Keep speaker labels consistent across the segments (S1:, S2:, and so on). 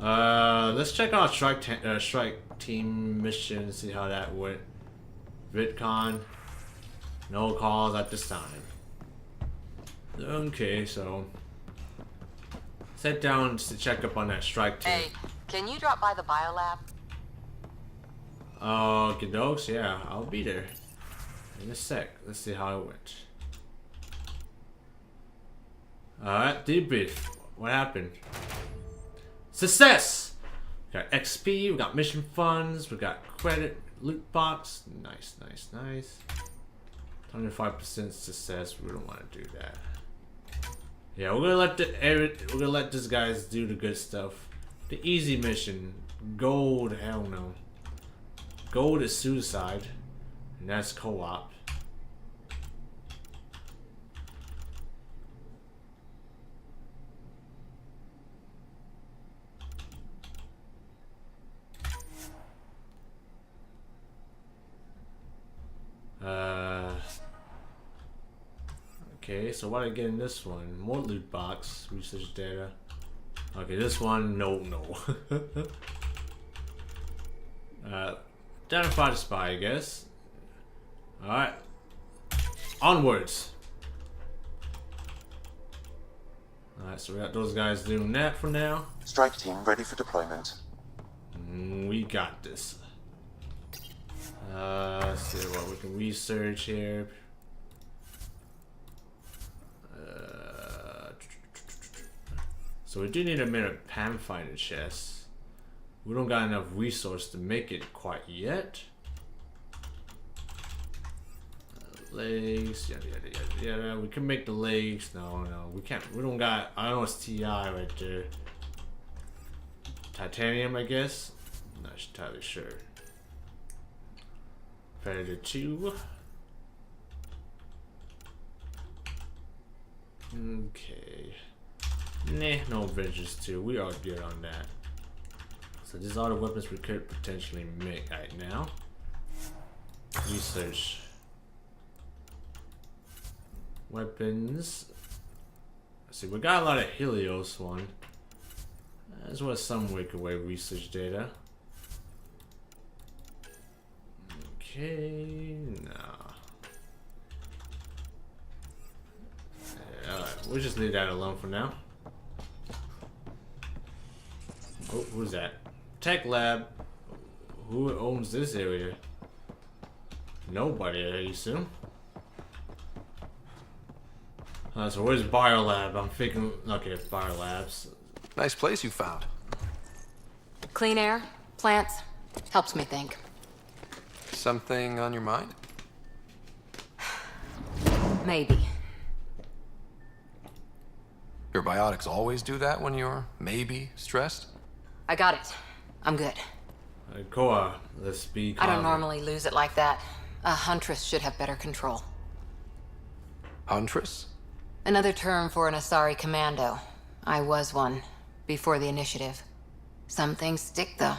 S1: Let's check out strike team mission, see how that went. VidCon, no calls at this time. Okay, so sit down to check up on that strike team.
S2: Hey, can you drop by the biolab?
S1: Okie dokes, yeah, I'll be there in a sec. Let's see how it went. Alright, debrief. What happened? Success! We got XP, we got mission funds, we got credit, loot box. Nice, nice, nice. 25% success. We don't want to do that. Yeah, we're gonna let these guys do the good stuff. The easy mission. Gold, hell no. Gold is suicide. And that's co-op. Okay, so what do I get in this one? More loot box, research data. Okay, this one, no. Identify the spy, I guess. Alright. Onwards. Alright, so we got those guys doing that for now.
S3: Strike team ready for deployment.
S1: We got this. Let's see what we can research here. So we do need a minute Pathfinder chest. We don't got enough resource to make it quite yet. Legs, yada yada yada yada. We can make the legs. No, we can't. We don't got. I don't know, it's TI right there. Titanium, I guess. I'm not entirely sure. Predator 2. Okay. Nah, no Avengers 2. We are good on that. So these are the weapons we could potentially make right now. Research. Weapons. Let's see, we got a lot of Helios one. As well as some Wake Away research data. Okay, nah. Alright, we'll just leave that alone for now. Oh, who's that? Tech lab. Who owns this area? Nobody, I assume. So where's Biolab? I'm thinking, okay, it's Biolabs.
S4: Nice place you found.
S2: Clean air, plants, helps me think.
S4: Something on your mind?
S2: Maybe.
S4: Your biotics always do that when you're maybe stressed?
S2: I got it. I'm good.
S1: Koa, let's be calm.
S2: I don't normally lose it like that. A huntress should have better control.
S4: Huntress?
S2: Another term for an Asari commando. I was one, before the initiative. Some things stick, though.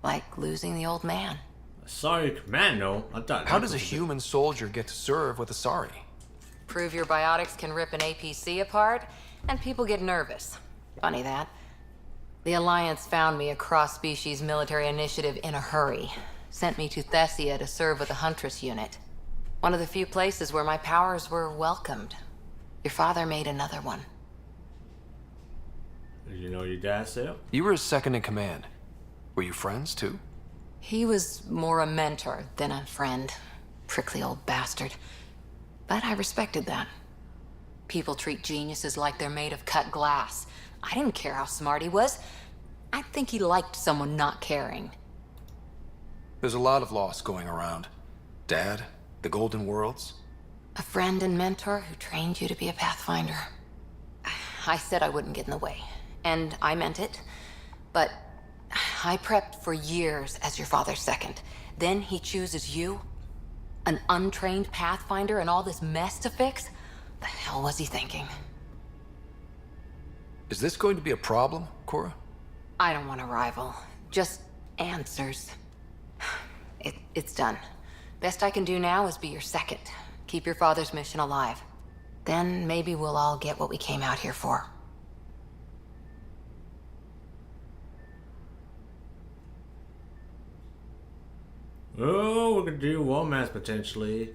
S2: Like losing the old man.
S1: Sorry, Commando. I thought.
S4: How does a human soldier get to serve with Asari?
S2: Prove your biotics can rip an APC apart, and people get nervous. Funny that. The Alliance found me a cross-species military initiative in a hurry. Sent me to Thessia to serve with the Huntress unit. One of the few places where my powers were welcomed. Your father made another one.
S1: Did you know your dad said?
S4: You were his second in command. Were you friends, too?
S2: He was more a mentor than a friend. Prickly old bastard. But I respected that. People treat geniuses like they're made of cut glass. I didn't care how smart he was. I think he liked someone not caring.
S4: There's a lot of loss going around. Dad, the Golden Worlds.
S2: A friend and mentor who trained you to be a Pathfinder. I said I wouldn't get in the way. And I meant it. But I prepped for years as your father's second. Then he chooses you? An untrained Pathfinder and all this mess to fix? The hell was he thinking?
S4: Is this going to be a problem, Cora?
S2: I don't want a rival. Just answers. It's done. Best I can do now is be your second. Keep your father's mission alive. Then maybe we'll all get what we came out here for.
S1: Oh, we could do romance potentially.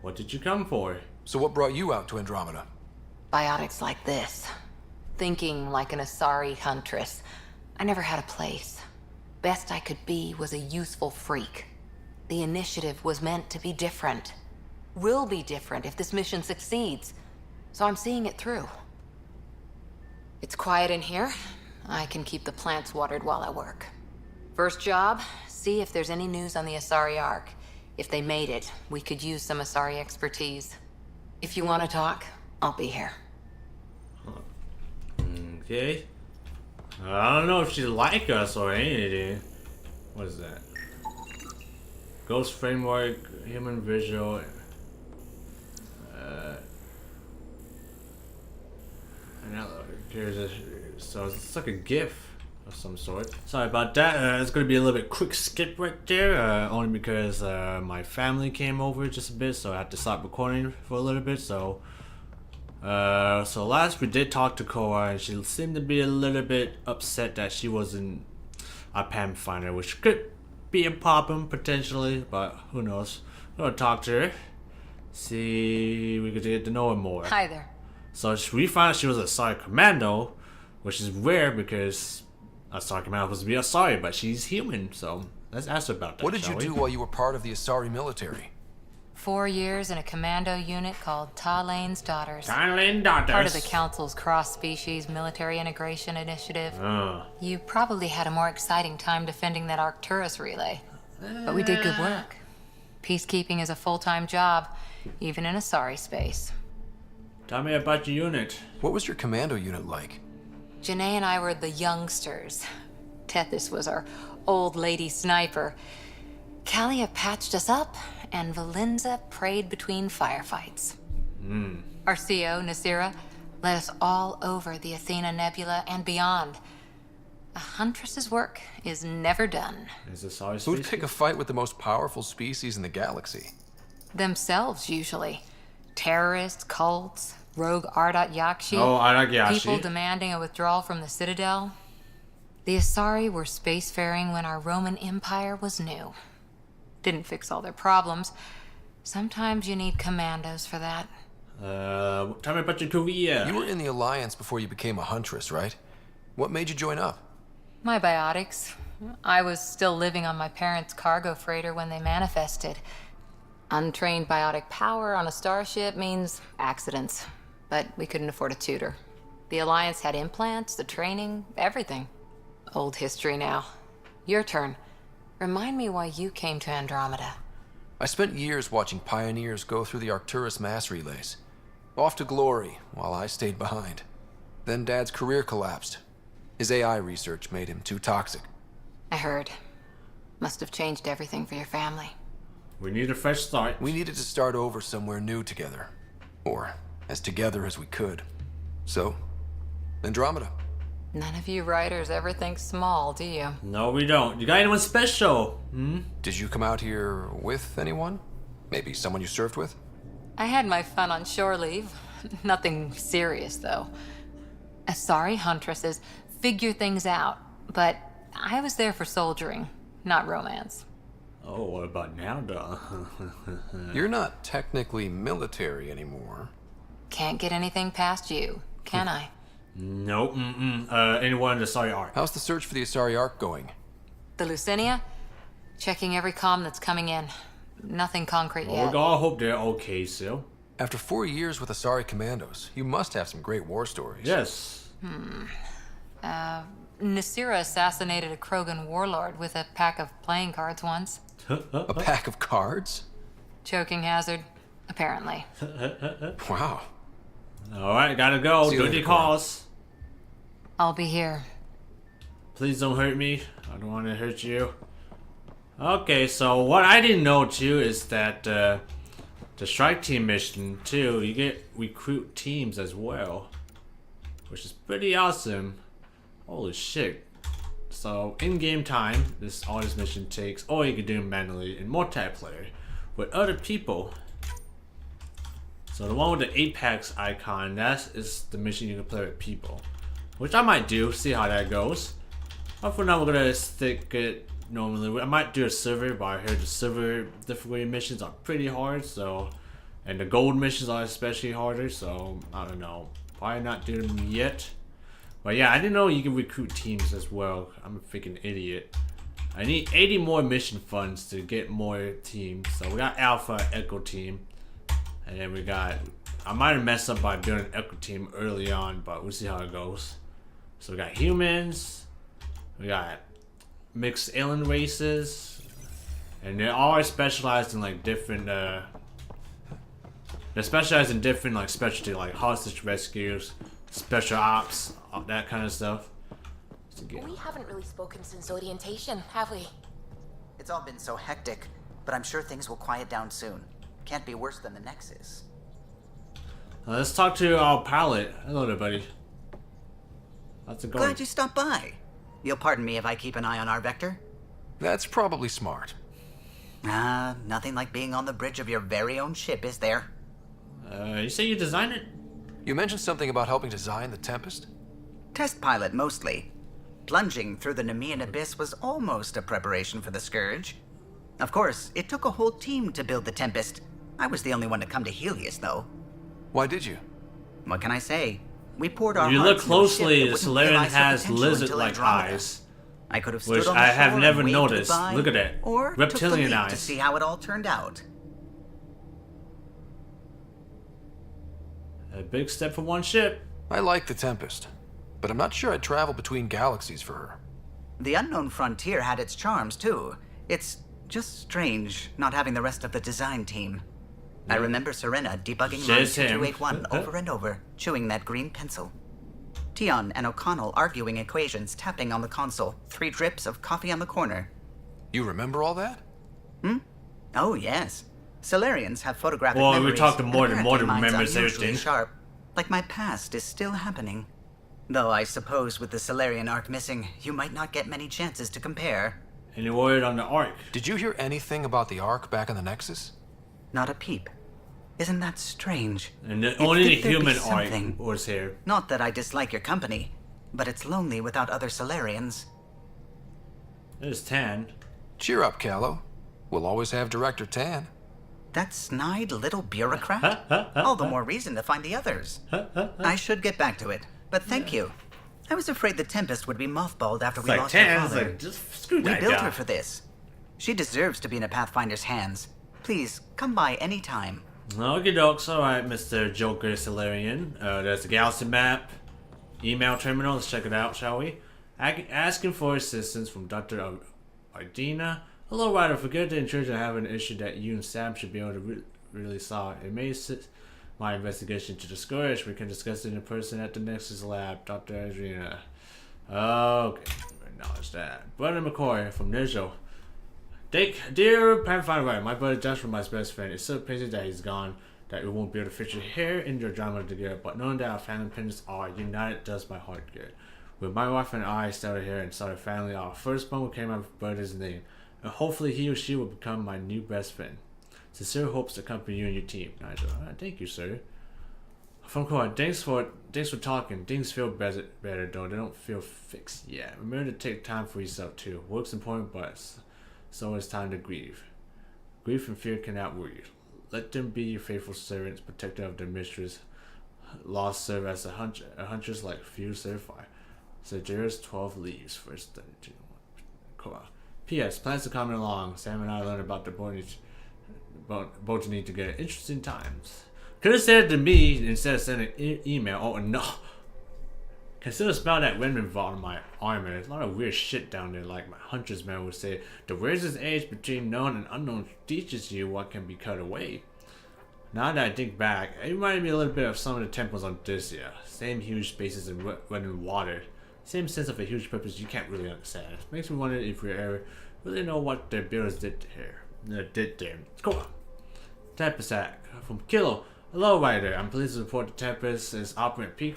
S1: What did you come for?
S4: So what brought you out to Andromeda?
S2: Biotics like this. Thinking like an Asari huntress. I never had a place. Best I could be was a useful freak. The initiative was meant to be different. Will be different if this mission succeeds. So I'm seeing it through. It's quiet in here. I can keep the plants watered while I work. First job, see if there's any news on the Asari Ark. If they made it, we could use some Asari expertise. If you want to talk, I'll be here.
S1: Okay. I don't know if she like us or anything. What is that? Ghost framework, human visual. So it's like a GIF of some sort. Sorry about that. It's gonna be a little bit quick skip right there. Only because my family came over just a bit, so I had to stop recording for a little bit. So last we did talk to Cora, and she seemed to be a little bit upset that she wasn't a Pathfinder, which could be a problem potentially, but who knows. I'm gonna talk to her, see if we could get to know her more.
S2: Hi there.
S1: So we found out she was a Asari commando, which is rare because Asari commando was supposed to be Asari, but she's human. So let's ask her about that.
S4: What did you do while you were part of the Asari military?
S2: 4 years in a commando unit called Talane's Daughters.
S1: Talane's Daughters.
S2: Part of the Council's cross-species military integration initiative. You probably had a more exciting time defending that Arcturus relay. But we did good work. Peacekeeping is a full-time job, even in Asari space.
S1: Tell me about your unit.
S4: What was your commando unit like?
S2: Janae and I were the youngsters. Tethys was our old lady sniper. Kalia patched us up, and Valenza prayed between firefights. Our CO, Nasira, led us all over the Athena Nebula and beyond. A huntress's work is never done.
S1: Is this our
S4: Who'd pick a fight with the most powerful species in the galaxy?
S2: Themselves, usually. Terrorists, cults, rogue Ardat Yakshi.
S1: Oh, Ardat Yakshi.
S2: People demanding a withdrawal from the Citadel. The Asari were spacefaring when our Roman Empire was new. Didn't fix all their problems. Sometimes you need commandos for that.
S1: Tell me about your career.
S4: You were in the Alliance before you became a huntress, right? What made you join up?
S2: My biotics. I was still living on my parents' cargo freighter when they manifested. Untrained biotic power on a starship means accidents. But we couldn't afford a tutor. The Alliance had implants, the training, everything. Old history now. Your turn. Remind me why you came to Andromeda.
S4: I spent years watching pioneers go through the Arcturus mass relays. Off to glory, while I stayed behind. Then Dad's career collapsed. His AI research made him too toxic.
S2: I heard. Must have changed everything for your family.
S1: We need a fresh start.
S4: We needed to start over somewhere new together. Or as together as we could. So, Andromeda.
S2: None of you writers ever think small, do you?
S1: No, we don't. You got anyone special?
S4: Did you come out here with anyone? Maybe someone you served with?
S2: I had my fun on shore leave. Nothing serious, though. Asari huntresses figure things out, but I was there for soldiering, not romance.
S1: Oh, what about now, though?
S4: You're not technically military anymore.
S2: Can't get anything past you, can I?
S1: Nope. Anyone in the Asari Ark?
S4: How's the search for the Asari Ark going?
S2: The Lucinia? Checking every comm that's coming in. Nothing concrete
S1: Well,
S2: yet.
S1: we all hope they're okay still.
S4: After 4 years with Asari commandos, you must have some great war stories.
S1: Yes.
S2: Nasira assassinated a Krogan warlord with a pack of playing cards once.
S4: A pack of cards?
S2: Choking hazard, apparently.
S4: Wow.
S1: Alright, gotta go.
S4: See you
S1: Duty
S4: later,
S1: calls.
S2: I'll be here.
S1: Please don't hurt me. I don't want to hurt you. Okay, so what I didn't know too is that the strike team mission too, you get recruit teams as well, which is pretty awesome. Holy shit. So in-game time, all this mission takes, or you can do it manually in multiplayer with other people. So the one with the Apex icon, that is the mission you can play with people, which I might do, see how that goes. But for now, we're gonna stick it normally. I might do a server, but I heard the server difficulty missions are pretty hard, so. And the gold missions are especially harder, so I don't know. Probably not doing them yet. But yeah, I didn't know you can recruit teams as well. I'm a freaking idiot. I need 80 more mission funds to get more teams. So we got Alpha Echo Team. And then we got... I might have messed up by building an Echo Team early on, but we'll see how it goes. So we got humans. We got mixed alien races. And they're all specialized in like different... They're specialized in different like specialty, like hostage rescues, special ops, that kind of stuff.
S5: We haven't really spoken since orientation, have we?
S6: It's all been so hectic, but I'm sure things will quiet down soon. Can't be worse than the Nexus.
S1: Let's talk to our pilot. Hello there, buddy. How's it going?
S6: Glad you stopped by. You'll pardon me if I keep an eye on our vector?
S4: That's probably smart.
S6: Nothing like being on the bridge of your very own ship, is there?
S1: You say you designed it?
S4: You mentioned something about helping design the Tempest?
S6: Test pilot, mostly. Plunging through the Nemean abyss was almost a preparation for the Scourge. Of course, it took a whole team to build the Tempest. I was the only one to come to Helios, though.
S4: Why did you?
S6: What can I say? We poured our
S1: If you
S6: hearts
S1: look
S6: into a ship
S1: closely,
S6: that
S1: the
S6: wouldn't
S1: Solarian
S6: realize her
S1: has
S6: potential
S1: lizard-like
S6: until Andromeda.
S1: eyes.
S6: I could have stood
S1: Which
S6: on the
S1: I
S6: shore
S1: have
S6: and
S1: never
S6: waved
S1: noticed.
S6: goodbye,
S1: Look at that.
S6: or
S1: Reptilian
S6: took the leap
S1: eyes.
S6: to see how it all turned out.
S1: A big step for one ship.
S4: I like the Tempest, but I'm not sure I'd travel between galaxies for her.
S6: The unknown frontier had its charms, too. It's just strange not having the rest of the design team. I remember Serena debugging line
S1: Just him.
S6: 2281 over and over, chewing that green pencil. Tion and O'Connell arguing equations, tapping on the console, 3 drips of coffee on the corner.
S4: You remember all that?
S6: Oh, yes. Solarians have photographic
S1: Well, we
S6: memories.
S1: talked to
S6: and
S1: Morton.
S6: apparently
S1: Morton
S6: mine's
S1: remembers
S6: unusually
S1: everything.
S6: Sharp. Like my past is still happening. Though I suppose with the Solarian arc missing, you might not get many chances to compare.
S1: Any word on the Ark?
S4: Did you hear anything about the Ark back in the Nexus?
S6: Not a peep. Isn't that strange?
S1: And
S6: You'd
S1: only the
S6: think there'd be
S1: human Ark
S6: something.
S1: was here.
S6: Not that I dislike your company, but it's lonely without other Solarians.
S1: There's Tan.
S4: Cheer up, Callow. We'll always have Director Tan.
S6: That snide little bureaucrat? All the more reason to find the others. I should get back to it, but thank you. I was afraid the Tempest would be mothballed after
S1: It's
S6: we
S1: like
S6: lost her
S1: Tan. It's
S6: father.
S1: like, just screw
S6: We
S1: that
S6: built
S1: guy.
S6: her for this. She deserves to be in a Pathfinder's hands. Please, come by any time.
S1: Okie dokes, alright, Mr. Joker Solarian. There's the galaxy map. Email terminal, let's check it out, shall we? Asking for assistance from Dr. Ardina. Hello, Ryder. Forget to ensure I have an issue that you and Sam should be able to really solve. It may assist my investigation to discourage. We can discuss it in person at the Nexus lab, Dr. Ardina. Okay, acknowledge that. Brother McCoy from Nijo. Dear Pathfinder, my brother Josh was my best friend. It's so crazy that he's gone that we won't be able to fit you here in your drama together. But knowing that our family parents are united does my heart good. When my wife and I started here and started a family, our firstborn became my brother's name. And hopefully he or she will become my new best friend. Sincere hopes to accompany you and your team. Nigel. Thank you, sir. From Court, thanks for talking. Things feel better though. They don't feel fixed yet. Remember to take time for yourself too. Work's important, but so is time to grieve. Grief and fear cannot worry. Let them be your faithful servants, protector of their mistress. Lost serve as a huntress like few serve fire. Sergeris 12 leaves. First 32. Cool. P.S. Plans to comment along. Sam and I learned about the botany together. Interesting times. Could have said it to me instead of sending an email. Oh no. Consider spell that women involved in my armor. There's a lot of weird shit down there, like my hunter's man would say. The weirdest age between known and unknown teaches you what can be cut away. Now that I think back, it reminded me a little bit of some of the temples on Dyssia. Same huge spaces and running water. Same sense of a huge purpose you can't really understand. It makes me wonder if we ever really know what their builders did there. Cool. Tempest Act from Kilo. Hello, Ryder. I'm pleased to report the Tempest is operating at peak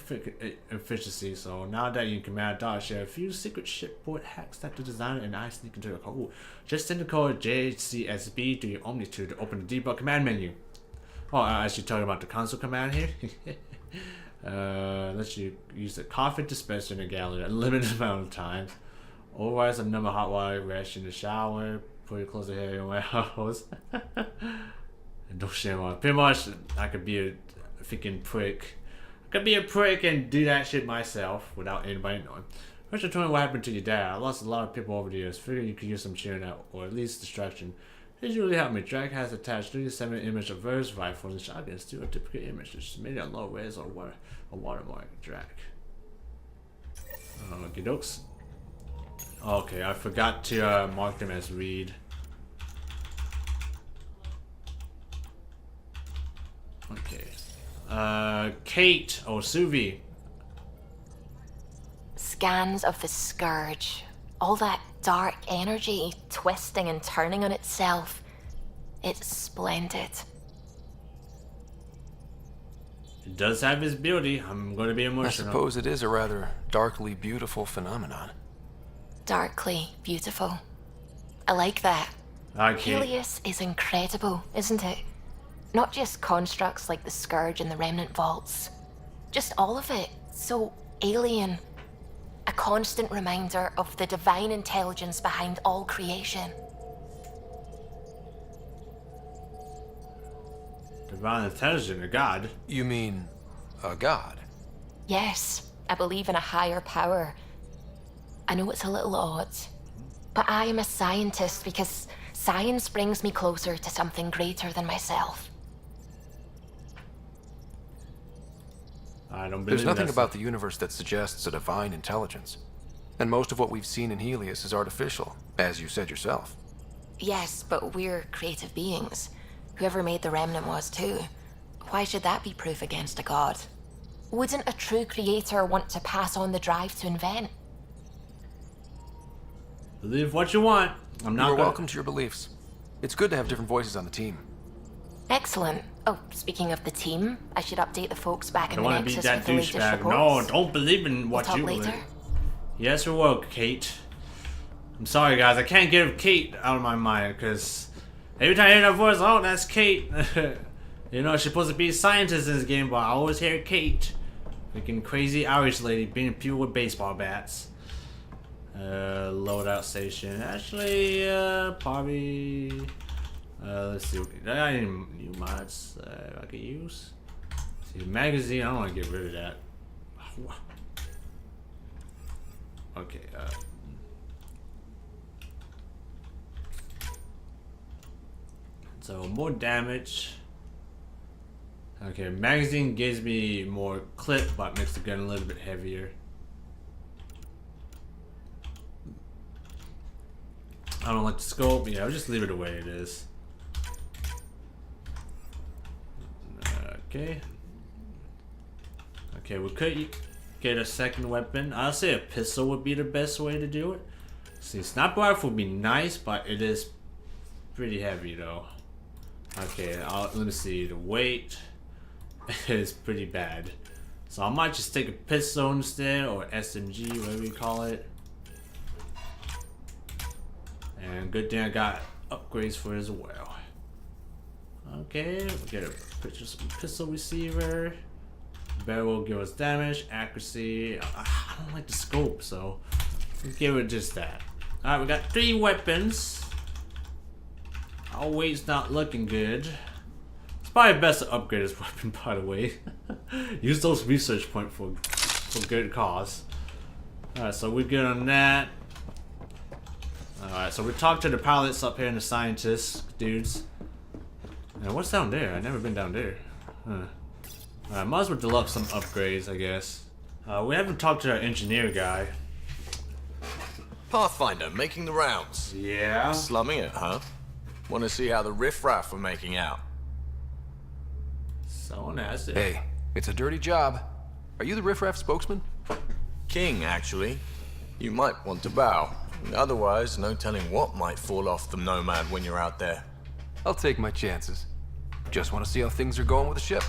S1: efficiency. So now that you can command I share a few secret shipboard hacks that the designer and I sneak into the code. Just send the code JCSB to your Omnitude to open the debug command menu. Oh, actually talking about the console command here. Lets you use the coffee dispenser in the gallery a limited amount of times. Otherwise, a number of hot water, rest in the shower, put your clothes ahead in my house. And don't share on. Pretty much, I could be a freaking prick. I could be a prick and do that shit myself without anybody knowing. First, tell me what happened to your dad. I lost a lot of people over the years. Figured you could use some cheering out, or at least distraction. This really helped me. Drag has attached 37 image of various rifles and shotguns to a typical image. It's made on low res or a watermark. Drag. Okay, dokes. Okay, I forgot to mark them as read. Okay. Kate or Suvi.
S5: Scans of the Scourge. All that dark energy twisting and turning on itself. It's splendid.
S1: It does have its beauty. I'm going to be emotional.
S4: I suppose it is a rather darkly beautiful phenomenon.
S5: Darkly beautiful. I like that.
S1: Okay.
S5: Helios is incredible, isn't it? Not just constructs like the Scourge and the Remnant Vaults. Just all of it. So alien. A constant reminder of the divine intelligence behind all creation.
S1: Divine intelligence, a god?
S4: You mean a god?
S5: Yes, I believe in a higher power. I know it's a little odd, but I am a scientist because science brings me closer to something greater than myself.
S1: I don't believe
S4: There's nothing
S1: that's-
S4: about the universe that suggests a divine intelligence. And most of what we've seen in Helios is artificial, as you said yourself.
S5: Yes, but we're creative beings. Whoever made the Remnant was too. Why should that be proof against a god? Wouldn't a true creator want to pass on the drive to invent?
S1: Believe what you want. I'm not
S4: You're
S1: gonna-
S4: welcome to your beliefs. It's good to have different voices on the team.
S5: Excellent. Oh, speaking of the team, I should update the folks back
S1: I
S5: in
S1: don't
S5: the
S1: want to be
S5: Nexus
S1: that
S5: with the latest
S1: douchebag.
S5: reports.
S1: No, don't believe in what
S5: We'll
S1: you
S5: talk
S1: believe.
S5: later.
S1: Yes, we will, Kate. I'm sorry, guys. I can't get Kate out of my mind because every time I hear that voice, oh, that's Kate. You know, she's supposed to be a scientist in this game, but I always hear Kate. Freaking crazy Irish lady beating people with baseball bats. Loadout station. Actually, probably. Let's see. I got any new mods I could use? See, magazine. I don't want to get rid of that. Okay. So more damage. Okay, magazine gives me more clip, but makes the gun a little bit heavier. I don't like the scope. Yeah, I'll just leave it the way it is. Okay. Okay, we could get a second weapon. I'll say a pistol would be the best way to do it. See, sniper rifle would be nice, but it is pretty heavy though. Okay, let me see. The weight is pretty bad. So I might just take a pistol instead, or SMG, whatever you call it. And good thing I got upgrades for it as well. Okay, we'll get a pistol receiver. Barrel will give us damage, accuracy. I don't like the scope, so we'll give it just that. Alright, we got 3 weapons. Our weight's not looking good. It's probably best to upgrade this weapon, by the way. Use those research points for good cause. Alright, so we're good on that. Alright, so we talked to the pilots up here and the scientists, dudes. And what's down there? I've never been down there. Huh. Alright, might as well deluxe some upgrades, I guess. We haven't talked to our engineer guy.
S7: Pathfinder, making the rounds.
S1: Yeah?
S7: Slumming it, huh? Want to see how the riffraff are making out?
S1: So nasty.
S4: Hey, it's a dirty job. Are you the riffraff spokesman?
S7: King, actually. You might want to bow. Otherwise, no telling what might fall off the Nomad when you're out there.
S4: I'll take my chances. Just want to see how things are going with the ship.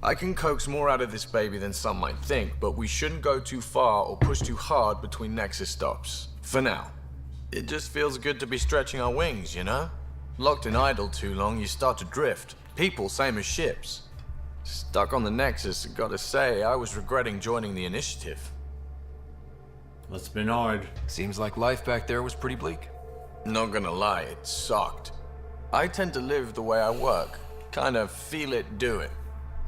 S7: I can coax more out of this baby than some might think, but we shouldn't go too far or push too hard between Nexus stops. For now. It just feels good to be stretching our wings, you know? Locked in idle too long, you start to drift. People, same as ships. Stuck on the Nexus, gotta say, I was regretting joining the Initiative.
S1: Must have been hard.
S4: Seems like life back there was pretty bleak.
S7: Not gonna lie, it sucked. I tend to live the way I work. Kind of feel it, do it.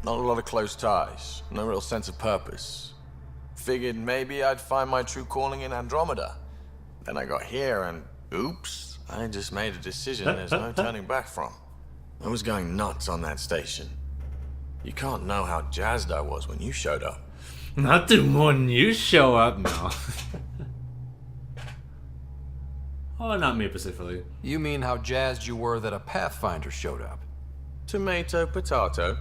S7: Not a lot of close ties, no real sense of purpose. Figured maybe I'd find my true calling in Andromeda. Then I got here and oops, I just made a decision there's no turning back from. I was going nuts on that station. You can't know how jazzed I was when you showed up.
S1: Not the one you show up now. Oh, not me specifically.
S4: You mean how jazzed you were that a Pathfinder showed up?
S7: Tomato, potato.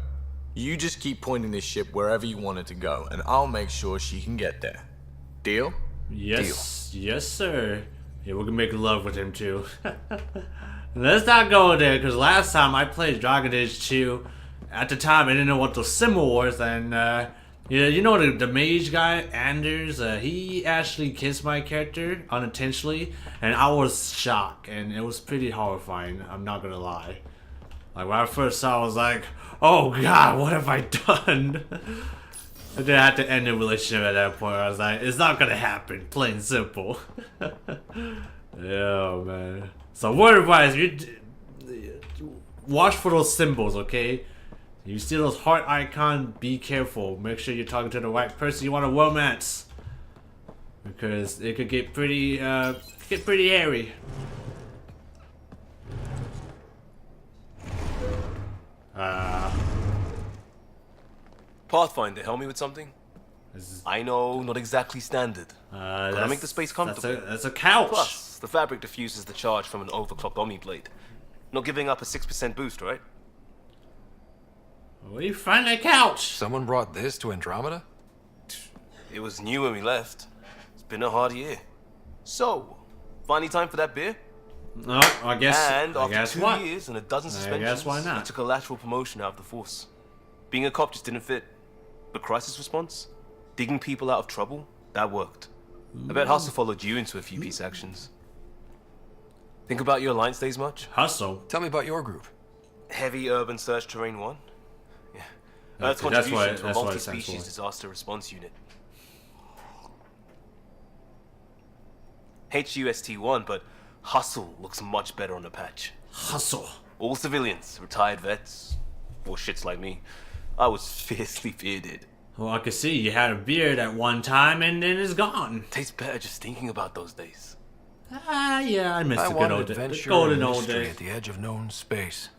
S7: You just keep pointing this ship wherever you want it to go, and I'll make sure she can get there. Deal?
S1: Yes, yes, sir. Yeah, we're gonna make love with him too. Let's not go there, because last time I played Dragon Age 2, at the time I didn't know what the symbol was, and you know the mage guy, Anders, he actually kissed my character unintentionally, and I was shocked, and it was pretty horrifying, I'm not gonna lie. Like, when I first saw it, I was like, oh god, what have I done? And then I had to end the relationship at that point. I was like, it's not gonna happen, plain and simple. Yeah, man. So word advice, watch for those symbols, okay? You see those heart icon, be careful. Make sure you're talking to the right person you want to romance. Because it could get pretty hairy.
S8: Pathfinder, help me with something?
S1: Is-
S8: I know, not exactly standard. But I make the space comfortable.
S1: That's a couch.
S8: Plus, the fabric diffuses the charge from an overclocked Omniblade. Not giving up a 6% boost, right?
S1: Where you find that couch?
S4: Someone brought this to Andromeda?
S8: It was new when we left. It's been a hard year. So, finally time for that beer?
S1: No, I guess.
S8: And
S1: I
S8: after
S1: guess
S8: 2
S1: what?
S8: years and a dozen
S1: I
S8: suspensions,
S1: guess why not?
S8: I took a lateral promotion out of the force. Being a cop just didn't fit. But crisis response, digging people out of trouble, that worked. I bet Hustle followed you into a few peace actions. Think about your Alliance days much?
S1: Hustle.
S4: Tell me about your group.
S8: Heavy Urban Search Terrain 1? Yeah. Earth's
S1: Okay, that's
S8: contribution to a
S1: what it stands
S8: multi-species
S1: for.
S8: disaster response unit. Pt.1, but Hustle looks much better on the patch.
S1: Hustle.
S8: All civilians, retired vets, or shits like me. I was fiercely bearded.
S1: Well, I can see you had a beard at one time and then it's gone.
S8: Tastes better just thinking about those days.
S1: Ah, yeah, I miss
S4: I
S1: the good
S4: wanted
S1: old days. The
S4: adventure
S1: golden
S4: and
S1: old
S4: mystery
S1: days.
S4: at the edge of known space.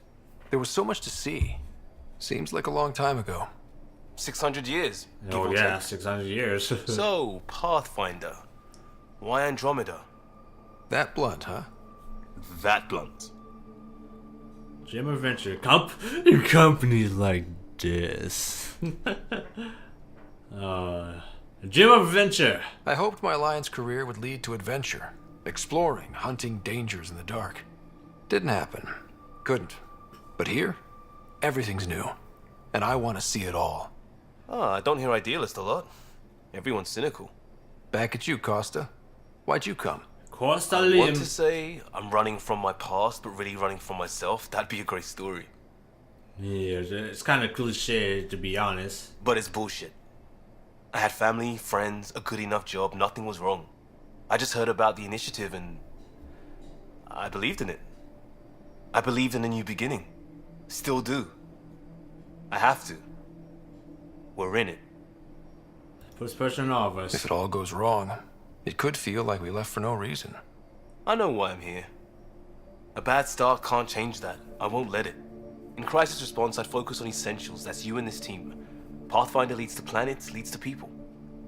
S4: There was so much to see. Seems like a long time ago.
S8: 600 years. give
S1: Oh
S8: or
S1: yeah,
S8: take.
S1: 600 years.
S8: So, Pathfinder. Why Andromeda?
S4: That blunt, huh?
S8: That blunt.
S1: Gym Adventure. Companies like this. Gym Adventure.
S4: I hoped my Alliance career would lead to adventure. Exploring, hunting dangers in the dark. Didn't happen. Couldn't. But here, everything's new. And I want to see it all.
S8: I don't hear idealist a lot. Everyone's cynical.
S4: Back at you, Costa. Why'd you come?
S1: Costa
S8: I want to
S1: Lim.
S8: say I'm running from my past, but really running from myself. That'd be a great story.
S1: Yeah, it's kind of cliche to be honest.
S8: But it's bullshit. I had family, friends, a good enough job, nothing was wrong. I just heard about the initiative and I believed in it. I believed in a new beginning. Still do. I have to. We're in it.
S1: Puts pressure on all of
S4: If
S1: us.
S4: it all goes wrong, it could feel like we left for no reason.
S8: I know why I'm here. A bad start can't change that. I won't let it. In crisis response, I'd focus on essentials. That's you and this team. Pathfinder leads to planets, leads to people.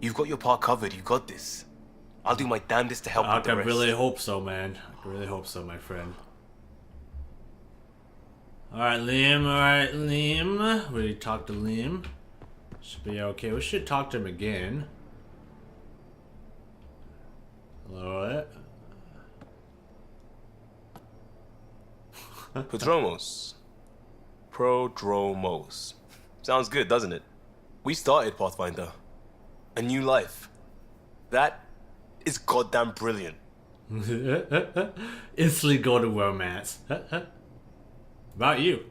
S8: You've got your part covered. You got this. I'll do my damnedest to help
S1: I
S8: with the
S1: can
S8: rest.
S1: really hope so, man. I can really hope so, my friend. Alright, Liam. Alright, Liam. We talked to Liam. Should be okay. We should talk to him again. Hello.
S8: Prodromos. Prodromos. Sounds good, doesn't it? We started Pathfinder. A new life. That is goddamn brilliant.
S1: Instantly go to romance. About you.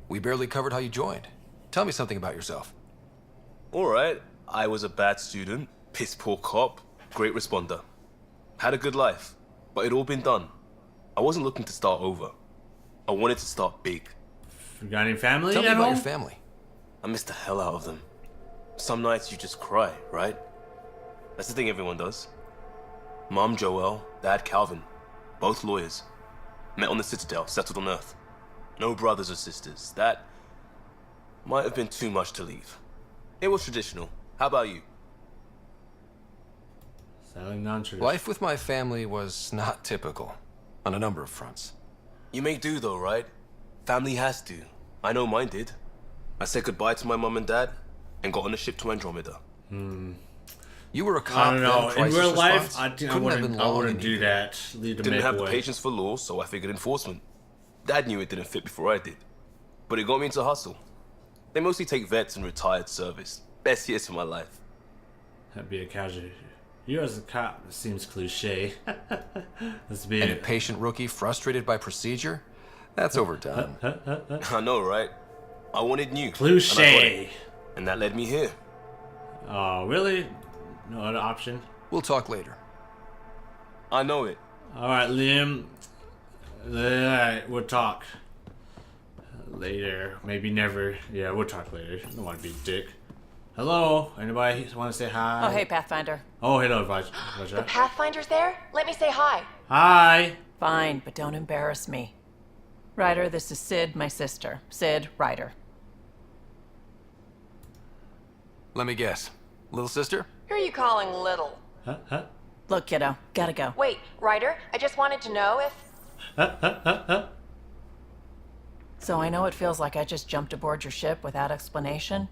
S4: We barely covered how you joined. Tell me something about yourself.
S8: Alright, I was a bad student, piss poor cop, great responder. Had a good life, but it'd all been done. I wasn't looking to start over. I wanted to start big.
S1: You got any family
S4: Tell me
S1: at
S4: about
S1: home?
S4: your family.
S8: I miss the hell out of them. Some nights you just cry, right? That's the thing everyone does. Mom Joelle, Dad Calvin, both lawyers. Met on the Citadel, settled on Earth. No brothers or sisters. That might have been too much to leave. It was traditional. How about you?
S1: Sounding non-traditional.
S4: Life with my family was not typical, on a number of fronts.
S8: You make do though, right? Family has to. I know mine did. I said goodbye to my mom and dad and got on a ship to Andromeda.
S4: You were a
S1: I
S4: cop
S1: don't
S4: then,
S1: know. In
S4: crisis
S1: real life,
S4: response?
S1: I
S4: Couldn't have
S1: wouldn't,
S4: been
S1: I
S4: long
S1: wouldn't
S4: in
S1: do
S4: either.
S1: that. Leave the
S8: Didn't have the
S1: away.
S8: patience for law, so I figured enforcement. Dad knew it didn't fit before I did. But it got me into hustle. They mostly take vets and retired service. Best years of my life.
S1: That'd be a casualty. You as a cop seems cliche. Let's be
S4: An impatient rookie frustrated by procedure? That's overdone.
S8: I know, right? I wanted new.
S1: cliche.
S8: And that led me here.
S1: Oh, really? No other option?
S4: We'll talk later.
S8: I know it.
S1: Alright, Liam. Alright, we'll talk. Later. Maybe never. Yeah, we'll talk later. I don't want to be a dick. Hello? Anybody want to say hi?
S9: Oh, hey, Pathfinder.
S1: Oh, hello, Vaj.
S5: The Pathfinder's there? Let me say hi.
S1: Hi!
S9: Fine, but don't embarrass me. Ryder, this is Sid, my sister. Sid, Ryder.
S4: Let me guess. Little sister?
S5: Who are you calling little?
S9: Look, kiddo, gotta go.
S5: Wait, Ryder, I just wanted to know if...
S9: So I know it feels like I just jumped aboard your ship without explanation.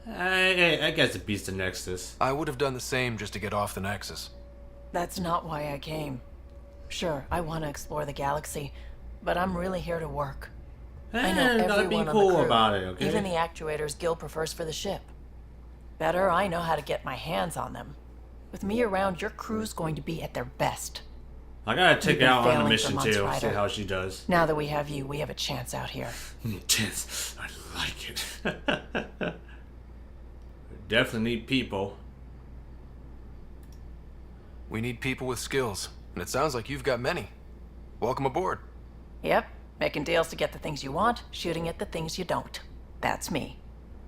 S1: I guess it beats the Nexus.
S4: I would have done the same just to get off the Nexus.
S9: That's not why I came. Sure, I want to explore the galaxy, but I'm really here to work. I know
S1: gotta be
S9: everyone on
S1: cool
S9: the crew,
S1: about it, okay?
S9: even the actuators Gil prefers for the ship. Better, I know how to get my hands on them. With me around, your crew's going to be at their best.
S1: I gotta take
S9: You've
S1: her out
S9: been
S1: on a
S9: failing for
S1: mission
S9: months,
S1: too, see
S9: Ryder.
S1: how she does.
S9: Now that we have you, we have a chance out here.
S1: Intense. I like it. Definitely need people.
S4: We need people with skills, and it sounds like you've got many. Welcome aboard.
S9: Yep, making deals to get the things you want, shooting at the things you don't. That's me.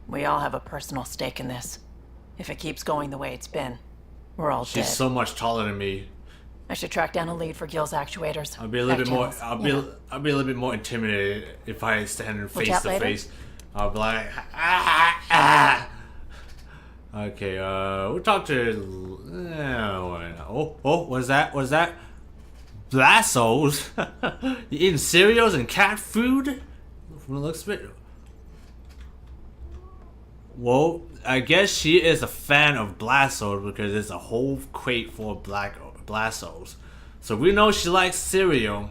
S9: We all have a personal stake in this. If it keeps going the way it's been, we're all
S1: She's
S9: dead.
S1: so much taller than me.
S9: I should track down a lead for Gil's actuators.
S1: I'll be a little
S9: Back
S1: bit more.
S9: channels,
S1: I'll
S9: you
S1: be.
S9: know.
S1: I'll be a little bit more intimidated if I stand in face
S9: chat
S1: to
S9: later?
S1: face. I'll be like, ah, ah. Okay. We'll talk to. What's that? What's that? Blassos? You eating cereals and cat food? From the looks of it. Well, I guess she is a fan of Blassos because there's a whole crate full of Blassos. So we know she likes cereal.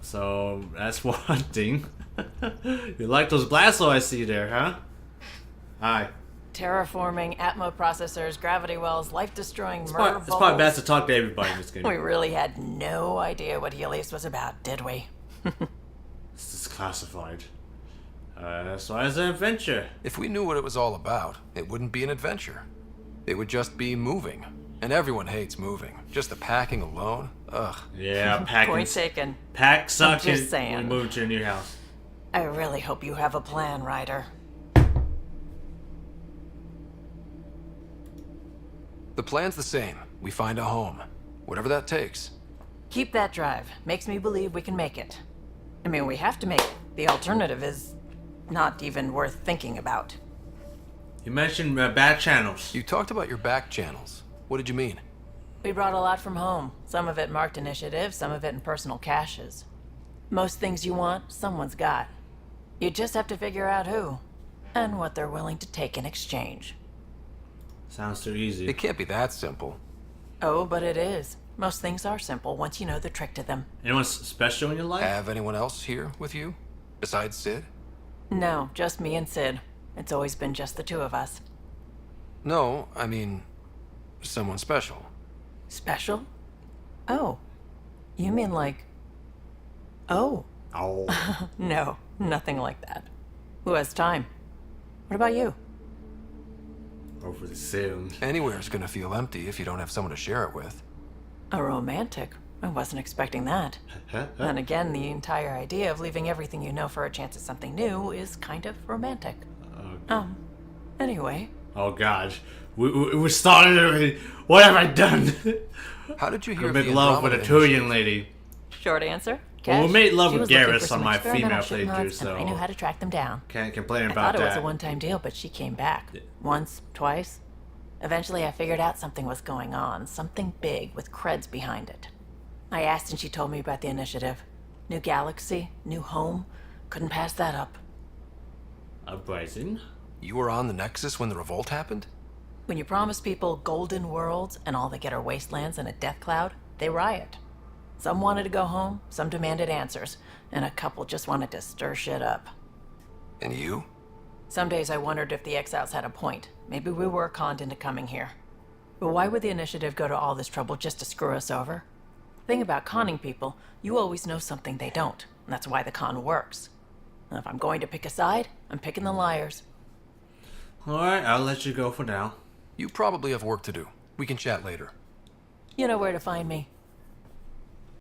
S1: So that's one thing. You like those Blassos I see there, huh? Hi.
S9: Terraforming, Atmo processors, gravity wells, life-destroying
S1: It's
S9: murder
S1: probably best to talk to everybody in this game.
S9: We really had no idea what Helios was about, did we?
S1: This is classified. So it's an adventure.
S4: If we knew what it was all about, it wouldn't be an adventure. It would just be moving. And everyone hates moving. Just the packing alone, ugh.
S1: Yeah, packing.
S9: Point taken.
S1: Pack sucking.
S9: just saying.
S1: We moved to a new house.
S9: I really hope you have a plan, Ryder.
S4: The plan's the same. We find a home. Whatever that takes.
S9: Keep that drive. Makes me believe we can make it. I mean, we have to make it. The alternative is not even worth thinking about.
S1: You mentioned bad channels.
S4: You talked about your back channels. What did you mean?
S9: We brought a lot from home. Some of it marked initiative, some of it in personal caches. Most things you want, someone's got. You just have to figure out who, and what they're willing to take in exchange.
S1: Sounds too easy.
S4: It can't be that simple.
S9: Oh, but it is. Most things are simple once you know the trick to them.
S1: Anyone special in your life?
S4: Have anyone else here with you? Besides Sid?
S9: No, just me and Sid. It's always been just the two of us.
S4: No, I mean, someone special.
S9: Special? Oh. You mean like... Oh.
S1: Oh.
S9: No, nothing like that. Who has time? What about you?
S1: Hopefully soon.
S4: Anywhere's gonna feel empty if you don't have someone to share it with.
S9: A romantic? I wasn't expecting that. Then again, the entire idea of leaving everything you know for a chance at something new is kind of romantic. Anyway.
S1: Oh gosh. We started already. What have I done?
S4: How did you hear
S1: I
S4: of
S1: make
S4: the
S1: love with a
S4: Andromeda
S1: Turian lady.
S9: Short answer.
S1: Well, we
S9: Cash.
S1: made love
S9: She
S1: with
S9: was looking for
S1: Garrus
S9: some
S1: on my
S9: experimental
S1: female playthrough,
S9: shipments, and I knew how
S1: so
S9: to track them down.
S1: can't complain
S9: I
S1: about
S9: thought it was
S1: that.
S9: a one-time deal, but she came back. Once, twice. Eventually, I figured out something was going on. Something big with creds behind it. I asked and she told me about the initiative. New galaxy, new home. Couldn't pass that up.
S1: Uprising.
S4: You were on the Nexus when the revolt happened?
S9: When you promise people golden worlds and all they get are wastelands and a death cloud, they riot. Some wanted to go home, some demanded answers, and a couple just wanted to stir shit up.
S4: And you?
S9: Some days I wondered if the exiles had a point. Maybe we were conned into coming here. But why would the initiative go to all this trouble just to screw us over? Thing about conning people, you always know something they don't, and that's why the con works. And if I'm going to pick a side, I'm picking the liars.
S1: Alright, I'll let you go for now.
S4: You probably have work to do. We can chat later.
S9: You know where to find me.